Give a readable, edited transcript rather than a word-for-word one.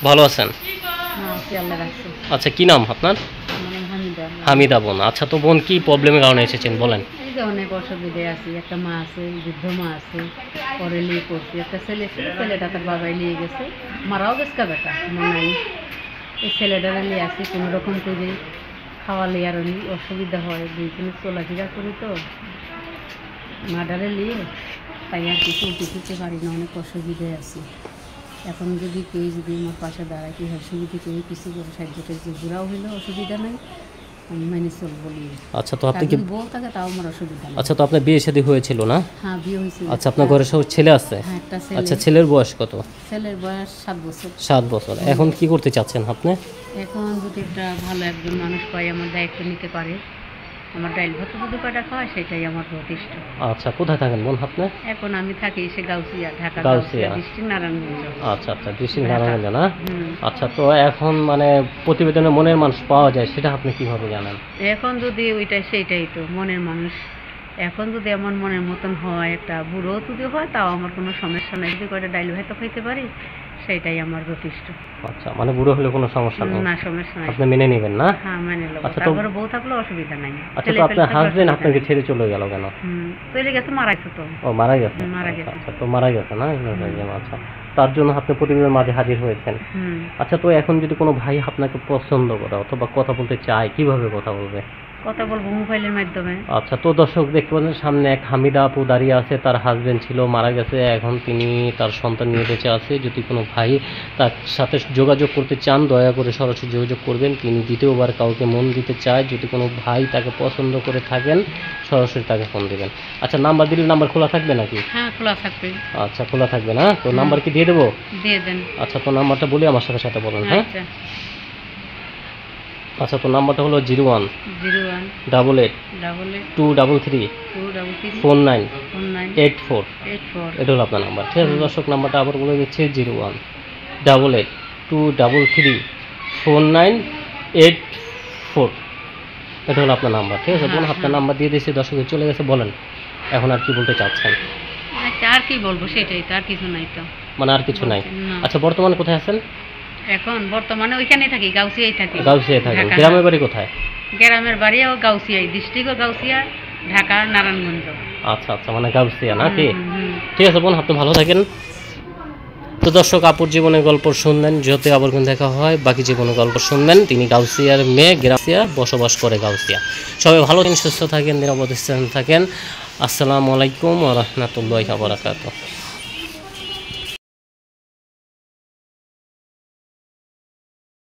ভালো আছেন? আচ্ছা, কি নাম আপনার? হামিদা বোন। আচ্ছা, তো বোন কি প্রবলেমের কারণে এসেছেন বলেন। এই যে অনেক অসুবিধায় আছি। একটা মা আছে, বৃদ্ধ মা আছে, পরে নিয়ে করছি। একটা ছেলে ছিল, ছেলেটা তার বাবাই নিয়ে গেছে, মারাও গেছে বেটা নাই। এই ছেলেটারা নিয়ে আসি কোনো রকম করে খাওয়ালে আর অসুবিধা হয়, দুইজনে চলাফেরা করি তো মাডারে নিয়ে, তাই আর কিছু উঠে দিতে পারি না, অনেক অসুবিধায় আছি। এখন যদি কেউ যদি আমার পাশে দাঁড়ায় কি হয়, সুবিধে কেউ কিছু করে সাহায্য যে বুড়াও হইলে অসুবিধা নেই, আমি মেনে চলবো নিয়ে। আচ্ছা, তো আপনি কি বউ থাকে তাও আমার অসুবিধা নেই। আচ্ছা, তো আপনার বিয়ে শাদী হয়েছিল না? হ্যাঁ, বিয়ে হয়েছিল। আচ্ছা, আপনার ঘরে সব ছেলে আছে? হ্যাঁ, একটা ছেলে। আচ্ছা, ছেলের বয়স কত? ছেলের বয়স 7 বছর। 7 বছর। এখন কি করতে চাচ্ছেন আপনি? এখন যদি একটা ভালো একজন মানুষ পাই আমার দায়িত্ব নিতে পারে, আমার ডাইল ভাত যদি কটা খাওয়া, সেটাই আমার যথেষ্ট। আচ্ছা, কোথায় থাকেন বোন আপনি? এখন আমি থাকি সে গাউসিয়া, ঢাকা গাউসিয়া ডিস্ট্রিক্ট নারায়ণগঞ্জ। আচ্ছা আচ্ছা, ডিস্ট্রিক্ট নারায়ণগঞ্জ না? আচ্ছা, তো এখন মানে প্রতিবেদনে মনের মানুষ পাওয়া যায়, সেটা আপনি কিভাবে জানেন? এখন যদি ওইটাই সেইটাই তো মনের মানুষ। এখন যদি আমার মনের মতন হয়, একটা বুড়ো যদি হয়, তাও আমার কোনো সমস্যা নাই। যদি কয়টা ডাইল ভাত খাইতে পারি, সেটাই আমার যথেষ্ট। আচ্ছা, মানে বুড়ো হলে কোনো সমস্যা নেই? না, সমস্যা নাই। আপনি মেনে নেবেন না? হ্যাঁ, মেনে নেব। আচ্ছা, তো তারপরে বউ থাকলেও অসুবিধা নাই। আচ্ছা, তো আপনার হাজবেন্ড আপনাকে ছেড়ে চলে গেল কেন? চলে গেছে, মারা গেছে তো। ও, মারা গেছে? মারা গেছে। আচ্ছা, তো মারা গেছে না? আচ্ছা, তার জন্য আপনি প্রতিবেদনের মাঝে হাজির হয়েছেন। আচ্ছা, তো এখন যদি কোনো ভাই আপনাকে পছন্দ করে অথবা কথা বলতে চায়, কিভাবে কথা বলবে? কথা বলবো মোবাইলের মাধ্যমে। আচ্ছা, তো দর্শক দেখতে পাচ্ছেন সামনে এক হামিদা আপু দাঁড়িয়ে আছে, তার হাজবেন্ড ছিল, মারা গেছে, এখন তিনি তার সন্তান নিয়ে বেঁচে আছে। যদি কোনো ভাই তার সাথে যোগাযোগ করতে চান, দয়া করে সরাসরি যোগাযোগ করবেন। তিনি দ্বিতীয়বার কাউকে মন দিতে চায়, যদি কোনো ভাই তাকে পছন্দ করে থাকেন, সরাসরি তাকে ফোন দেবেন। আচ্ছা, নাম্বার দিলে নাম্বার খোলা থাকবে নাকি? হ্যাঁ, খোলা থাকবে। আচ্ছা, খোলা থাকবে না? তো নাম্বার কি দিয়ে দেবো? দিয়ে দেন। আচ্ছা, তো নাম্বারটা বলে আমার সাথে সাথে বলেন। হ্যাঁ, আচ্ছা, তো নাম্বারটা হলো 01 88 233 49 84। এটা হলো আপনার নাম্বার। ঠিক আছে দর্শক, নাম্বারটা আবার বলে দিচ্ছি 01 88 233 4984। এটা হলো আপনার নাম্বার। ঠিক আছে বোন, আপনার নাম্বার দিয়ে দিয়েছি, দর্শকের চলে গেছে। বলেন এখন আর কি বলতে চাচ্ছেন? আচ্ছা, আর কি বলবো, সেটাই তো, আর কিছু নাই তো। মানে আর কিছু নাই? আচ্ছা, বর্তমানে কোথায় আছেন? এখন বর্তমানে ওইখানে থাকি, গাউসিয়ায় থাকি। গাউসিয়ায় থাকেন? গ্রামের বাড়ি কোথায়? গ্রামের বাড়িও গাউসিয়ায়, ডিস্ট্রিক্টও গাউসিয়া, ঢাকা নারায়ণগঞ্জ। আচ্ছা আচ্ছা, মানে গাউসিয়া নাকি? ঠিক আছে বোন, আপনি ভালো থাকেন। তো দর্শক, আপুর জীবনের গল্প শুনলেন, যত আবার দেখা হয় বাকি জীবনের গল্প শুনবেন। তিনি গাউসিয়ার মেয়ে, গাউসিয়া বসবাস করে গাউসিয়া। সবাই ভালো থাকেন, সুস্থ থাকেন, নিরাপদে থাকেন। আসসালামু আলাইকুম ওয়া রাহমাতুল্লাহি ওয়া বারাকাতুহু।